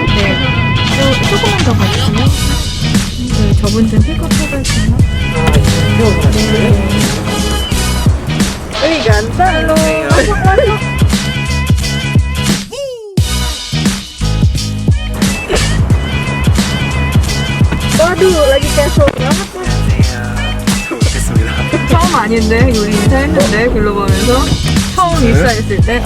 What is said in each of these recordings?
네, 조금만 더 가주세요. 네, 저분 좀 픽업해볼까요? 네. Wih, ganteng lo. masuk, masuk. Waduh, lagi casual banget tuh. 좋겠습니다. 처음 아닌데? 우리 인사했는데, 글로 보면서. 처음 입사했을 때?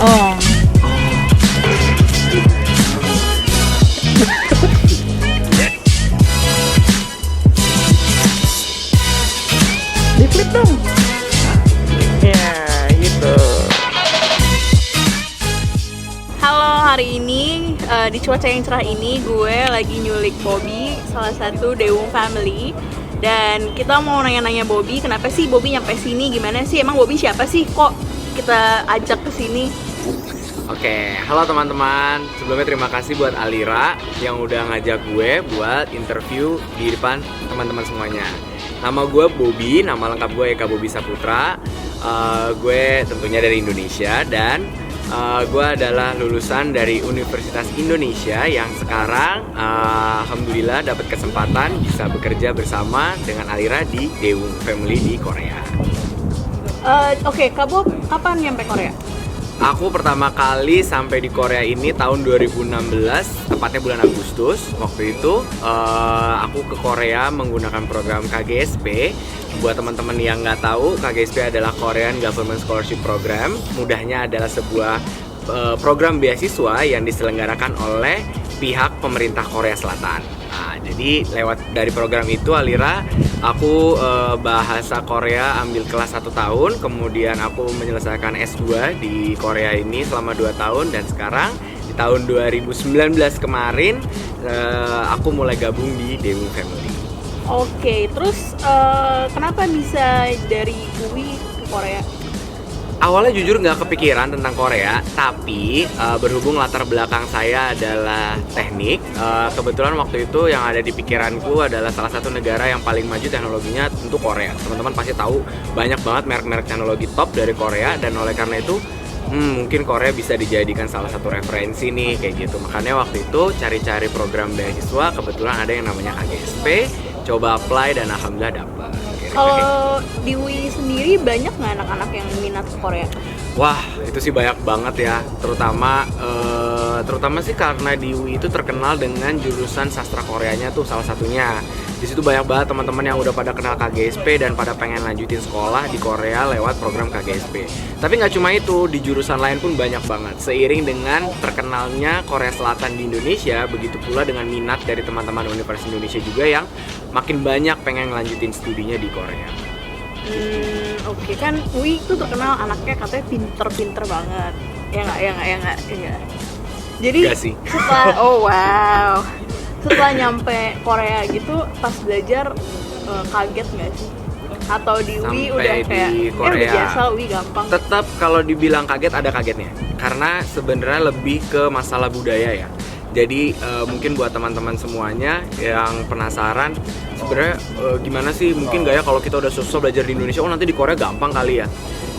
Di flip dong. Ya, gitu. Halo, hari ini di cuaca yang cerah ini gue lagi nyulik Bobby, salah satu Dewung Family. Dan kita mau nanya-nanya Bobby, kenapa sih Bobby nyampe sini? Gimana sih? Emang Bobby siapa sih? Kok kita ajak ke sini? Oke, halo teman-teman. Sebelumnya terima kasih buat Alira yang udah ngajak gue buat interview di depan teman-teman semuanya. Nama gue Bobby, nama lengkap gue Eka Bobby Saputra. Gue tentunya dari Indonesia dan gue adalah lulusan dari Universitas Indonesia yang sekarang alhamdulillah dapat kesempatan bisa bekerja bersama dengan Alira di Dewung Family di Korea. Oke, Kak Bob, kapan nyampe Korea? Aku pertama kali sampai di Korea ini tahun 2016, tepatnya bulan Agustus. Waktu itu aku ke Korea menggunakan program KGSP. Buat teman-teman yang nggak tahu, KGSP adalah Korean Government Scholarship Program. Mudahnya adalah sebuah program beasiswa yang diselenggarakan oleh pihak pemerintah Korea Selatan. Nah, jadi lewat dari program itu Alira, aku bahasa Korea ambil kelas 1 tahun, kemudian aku menyelesaikan S2 di Korea ini selama 2 tahun dan sekarang di tahun 2019 kemarin aku mulai gabung di Dewung Family. Oke, terus kenapa bisa dari UI ke Korea? Awalnya jujur nggak kepikiran tentang Korea, tapi berhubung latar belakang saya adalah teknik, kebetulan waktu itu yang ada di pikiranku adalah salah satu negara yang paling maju teknologinya tentu Korea. Teman-teman pasti tahu banyak banget merek-merek teknologi top dari Korea dan oleh karena itu mungkin Korea bisa dijadikan salah satu referensi nih kayak gitu. Makanya waktu itu cari-cari program beasiswa, kebetulan ada yang namanya KGSP, coba apply dan alhamdulillah dapet. Kalau di UI sendiri banyak nggak anak-anak yang minat ke Korea? Wah, itu sih banyak banget ya, terutama sih karena di UI itu terkenal dengan jurusan sastra Koreanya tuh salah satunya. Di situ banyak banget teman-teman yang udah pada kenal KGSP dan pada pengen lanjutin sekolah di Korea lewat program KGSP. Tapi nggak cuma itu, di jurusan lain pun banyak banget. Seiring dengan terkenalnya Korea Selatan di Indonesia, begitu pula dengan minat dari teman-teman Universitas Indonesia juga yang makin banyak pengen lanjutin studinya di Korea. Oke, kan UI itu terkenal anaknya katanya pinter-pinter banget. Ya nggak. Jadi Nggak sih. setelah nyampe Korea gitu, pas belajar kaget nggak sih? Atau di UI Sampai udah di kayak Korea. udah biasa, UI gampang. Tetap kalau dibilang kaget ada kagetnya, karena sebenarnya lebih ke masalah budaya ya. Jadi mungkin buat teman-teman semuanya yang penasaran sebenarnya gimana sih mungkin gak ya kalau kita udah susah belajar di Indonesia, nanti di Korea gampang kali ya.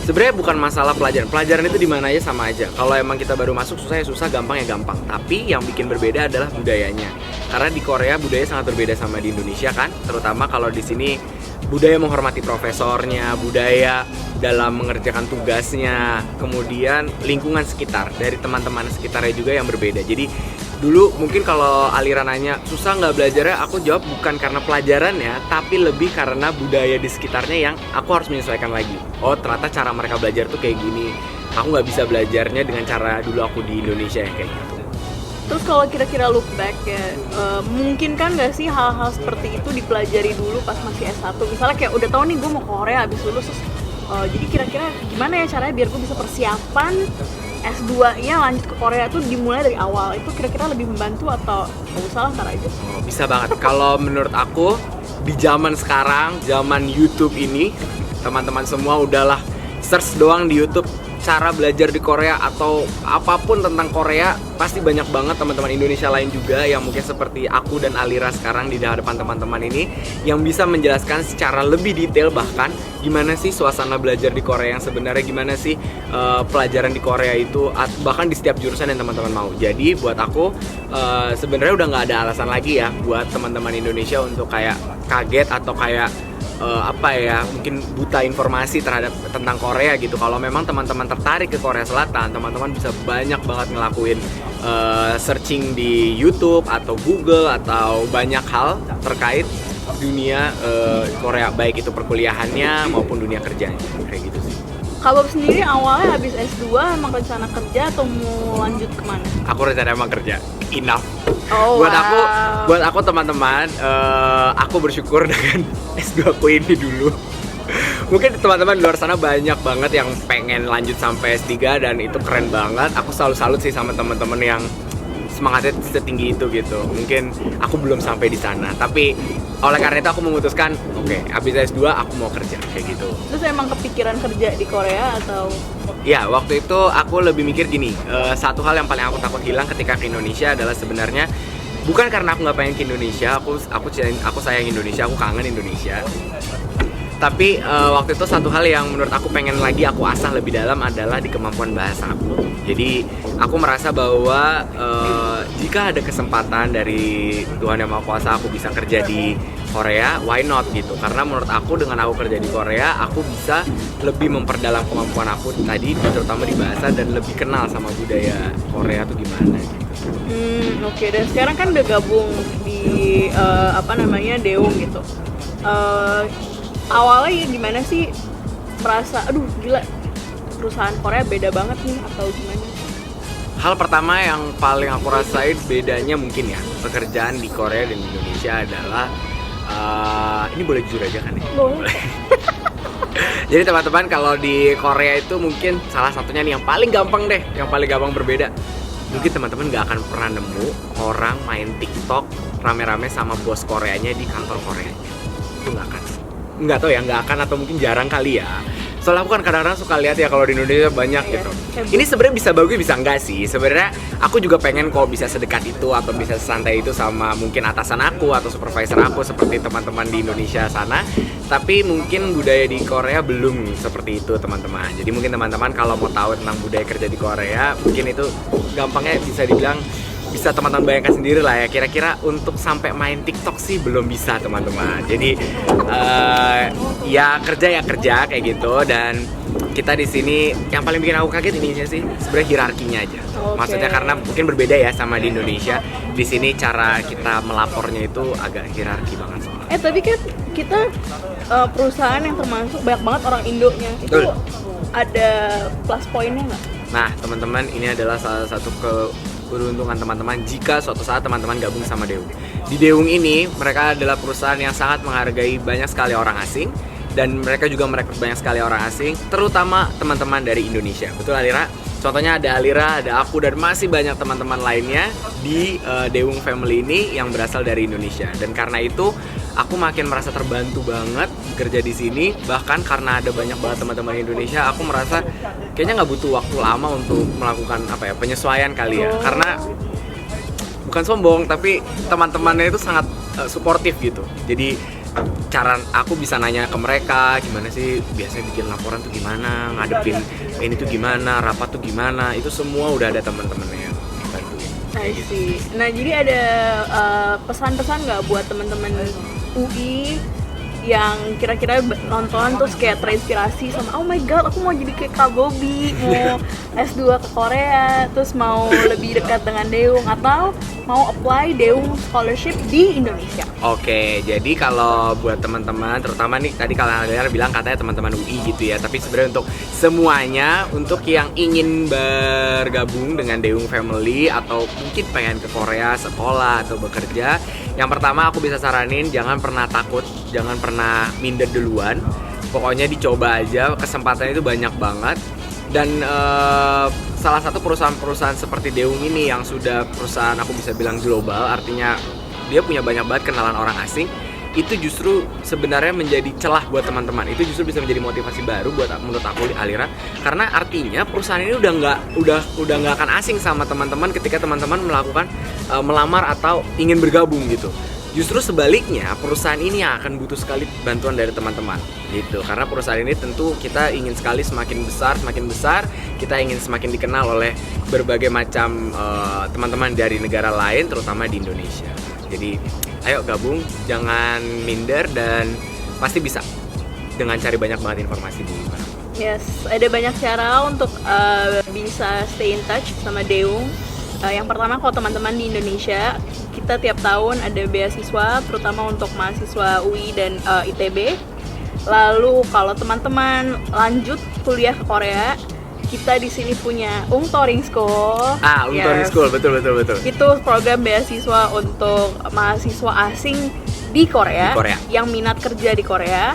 Sebenarnya bukan masalah pelajaran itu di mana aja sama aja. Kalau emang kita baru masuk susah ya susah, gampang ya gampang. Tapi yang bikin berbeda adalah budayanya. Karena di Korea budaya sangat berbeda sama di Indonesia kan, terutama kalau di sini budaya menghormati profesornya, budaya dalam mengerjakan tugasnya, kemudian lingkungan sekitar dari teman-teman sekitarnya juga yang berbeda. Jadi dulu mungkin kalau Alira nanya susah nggak belajarnya, aku jawab bukan karena pelajarannya, tapi lebih karena budaya di sekitarnya yang aku harus menyesuaikan lagi. Oh ternyata cara mereka belajar tuh kayak gini, aku nggak bisa belajarnya dengan cara dulu aku di Indonesia yang kayak gitu. Terus kalau kira-kira look back ya, mungkin kan nggak sih hal-hal seperti itu dipelajari dulu pas masih S1? Misalnya kayak udah tahu nih gue mau ke Korea habis lulus, terus jadi kira-kira gimana ya caranya biar gue bisa persiapan S2-nya lanjut ke Korea tuh dimulai dari awal? Itu kira-kira lebih membantu atau nggak usah lah, ntar aja? Bisa banget. Kalau menurut aku di zaman sekarang, zaman YouTube ini, teman-teman semua udahlah search doang di YouTube, cara belajar di Korea atau apapun tentang Korea, pasti banyak banget teman-teman Indonesia lain juga yang mungkin seperti aku dan Alira sekarang di hadapan teman-teman ini yang bisa menjelaskan secara lebih detail bahkan gimana sih suasana belajar di Korea yang sebenarnya, gimana sih pelajaran di Korea itu bahkan di setiap jurusan yang teman-teman mau. Jadi buat aku sebenarnya udah nggak ada alasan lagi ya buat teman-teman Indonesia untuk kayak kaget atau kayak mungkin buta informasi tentang Korea gitu. Kalau memang teman-teman tertarik ke Korea Selatan, teman-teman bisa banyak banget ngelakuin searching di YouTube atau Google atau banyak hal terkait dunia Korea, baik itu perkuliahannya maupun dunia kerjanya, kayak gitu sih. Kalau sendiri awalnya habis S2 emang rencana kerja atau mau lanjut kemana? Aku rencana emang kerja, enough. Oh, buat aku teman-teman, aku bersyukur dengan S2 aku ini dulu. Mungkin teman-teman di luar sana banyak banget yang pengen lanjut sampai S3 dan itu keren banget. Aku selalu salut sih sama teman-teman yang semangatnya setinggi itu gitu. Mungkin aku belum sampai di sana, tapi oleh karena itu aku memutuskan, oke, habis S2 aku mau kerja kayak gitu. Terus emang kepikiran kerja di Korea atau? Ya, waktu itu aku lebih mikir gini, satu hal yang paling aku takut hilang ketika ke Indonesia adalah sebenarnya bukan karena aku nggak pengen ke Indonesia, aku sayang Indonesia, aku kangen Indonesia. Tapi waktu itu satu hal yang menurut aku pengen lagi aku asah lebih dalam adalah di kemampuan bahasa aku. Jadi aku merasa bahwa jika ada kesempatan dari Tuhan Yang Maha Kuasa aku bisa kerja di Korea, why not gitu. Karena menurut aku dengan aku kerja di Korea, aku bisa lebih memperdalam kemampuan aku tadi, terutama di bahasa, dan lebih kenal sama budaya Korea tuh gimana gitu. Oke. Dan sekarang kan udah gabung di Daewoo gitu. Awalnya gimana sih merasa, aduh gila, perusahaan Korea beda banget nih atau gimana? Hal pertama yang paling aku rasain bedanya mungkin ya, pekerjaan di Korea dan di Indonesia adalah ini boleh jujur aja kan ya? Boleh. Jadi teman-teman, kalau di Korea itu mungkin salah satunya nih yang paling gampang deh, yang paling gampang berbeda. Mungkin teman-teman gak akan pernah nemu orang main TikTok rame-rame sama bos Koreanya di kantor Koreanya. Itu gak akan. Nggak tahu ya, nggak akan atau mungkin jarang kali ya. Soalnya aku kan kadang-kadang suka lihat ya kalau di Indonesia banyak gitu. Ini sebenarnya bisa bagus bisa enggak sih. Sebenarnya aku juga pengen kok bisa sedekat itu atau bisa santai itu sama mungkin atasan aku atau supervisor aku seperti teman-teman di Indonesia sana. Tapi mungkin budaya di Korea belum seperti itu teman-teman. Jadi mungkin teman-teman kalau mau tahu tentang budaya kerja di Korea, mungkin itu gampangnya bisa dibilang, bisa teman-teman bayangkan sendiri lah ya, kira-kira untuk sampai main TikTok sih belum bisa teman-teman. Jadi ya kerja kayak gitu. Dan kita di sini yang paling bikin aku kaget ini sih sebenarnya hierarkinya aja. Okay. Maksudnya karena mungkin berbeda ya sama di Indonesia. Di sini cara kita melapornya itu agak hierarki banget soalnya. Tapi kan kita perusahaan yang termasuk banyak banget orang Indonya. Itu Betul. ada plus poinnya nggak? Nah teman-teman, ini adalah salah satu keberuntungan teman-teman jika suatu saat teman-teman gabung sama Daewoo. Di Daewoo ini, mereka adalah perusahaan yang sangat menghargai banyak sekali orang asing, dan mereka juga merekrut banyak sekali orang asing, terutama teman-teman dari Indonesia. Betul Alira? Contohnya ada Alira, ada aku, dan masih banyak teman-teman lainnya di Daewoo Family ini yang berasal dari Indonesia. Dan karena itu, aku makin merasa terbantu banget kerja di sini. Bahkan karena ada banyak banget teman-teman Indonesia, aku merasa kayaknya nggak butuh waktu lama untuk melakukan penyesuaian kali ya. Karena bukan sombong, tapi teman-temannya itu sangat suportif gitu. Jadi cara aku bisa nanya ke mereka gimana sih biasanya bikin laporan tuh gimana, ngadepin ini tuh gimana, rapat tuh gimana, itu semua udah ada teman-temannya yang bantuin. I see. Nah, jadi ada pesan-pesan nggak buat teman-teman UI yang kira-kira nonton terus kayak terinspirasi sama, oh my god, aku mau jadi kayak Kak Bobby, mau S2 ke Korea, terus mau lebih dekat dengan Daewoo, atau mau apply Daewoo scholarship di Indonesia? Oke, jadi kalau buat teman-teman, terutama nih tadi kalau Alira bilang katanya teman-teman UI gitu ya, tapi sebenarnya untuk semuanya, untuk yang ingin bergabung dengan Daewoo Family atau mungkin pengen ke Korea sekolah atau bekerja, yang pertama aku bisa saranin jangan pernah takut, jangan pernah minder duluan. Pokoknya dicoba aja, kesempatan itu banyak banget. Dan salah satu perusahaan-perusahaan seperti Daewoo ini yang sudah perusahaan aku bisa bilang global, artinya dia punya banyak banget kenalan orang asing. itu justru sebenarnya menjadi celah buat teman-teman. Itu justru bisa menjadi motivasi baru buat menurut aku Alira, karena artinya perusahaan ini udah nggak akan asing sama teman-teman ketika teman-teman melakukan melamar atau ingin bergabung gitu. Justru sebaliknya, perusahaan ini yang akan butuh sekali bantuan dari teman-teman gitu. Karena perusahaan ini tentu kita ingin sekali semakin besar, kita ingin semakin dikenal oleh berbagai macam teman-teman dari negara lain, terutama di Indonesia. Jadi, ayo gabung, jangan minder, dan pasti bisa dengan cari banyak banget informasi di mana. Yes, ada banyak cara untuk bisa stay in touch sama Deung. Yang pertama, kalau teman-teman di Indonesia, kita tiap tahun ada beasiswa, terutama untuk mahasiswa UI dan ITB. Lalu kalau teman-teman lanjut kuliah ke Korea, kita di sini punya Ung Touring School. Ung Touring School, betul. Itu program beasiswa untuk mahasiswa asing di Korea, yang minat kerja di Korea.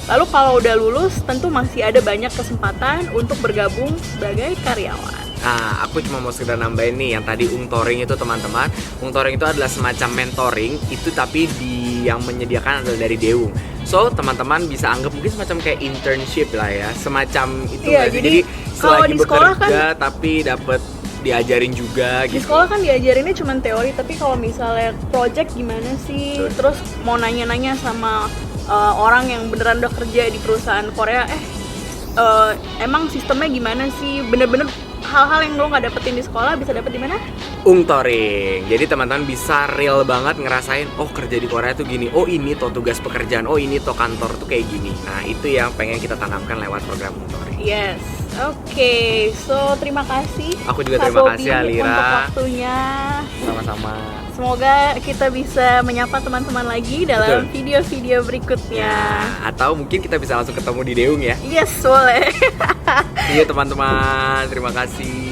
Lalu kalau udah lulus, tentu masih ada banyak kesempatan untuk bergabung sebagai karyawan. Nah, aku cuma mau sekedar nambahin nih, yang tadi Ung Touring itu teman-teman, Ung Touring itu adalah semacam mentoring, itu tapi yang menyediakan adalah dari Deung. So, teman-teman bisa anggap mungkin semacam kayak internship lah ya, semacam itu. Iya, jadi kalau selagi di sekolah bekerja tapi dapat diajarin juga gitu. Di sekolah kan diajarinnya cuma teori, tapi kalau misalnya project gimana sih, terus mau nanya-nanya sama orang yang beneran udah kerja di perusahaan Korea, emang sistemnya gimana sih, bener-bener hal-hal yang lo nggak dapetin di sekolah bisa dapet di mana? Ung Touring. Jadi teman-teman bisa real banget ngerasain, oh kerja di Korea tuh gini, oh ini toh tugas pekerjaan, oh ini toh kantor tuh kayak gini. Nah itu yang pengen kita tanamkan lewat program Ung Touring. Yes, oke. So terima kasih. Aku juga Kak terima Bobby, kasih Alira. untuk waktunya. Sama-sama. Semoga kita bisa menyapa teman-teman lagi dalam Betul. video-video berikutnya. Ya, atau mungkin kita bisa langsung ketemu di Deung ya. Yes, boleh. Iya teman-teman, terima kasih.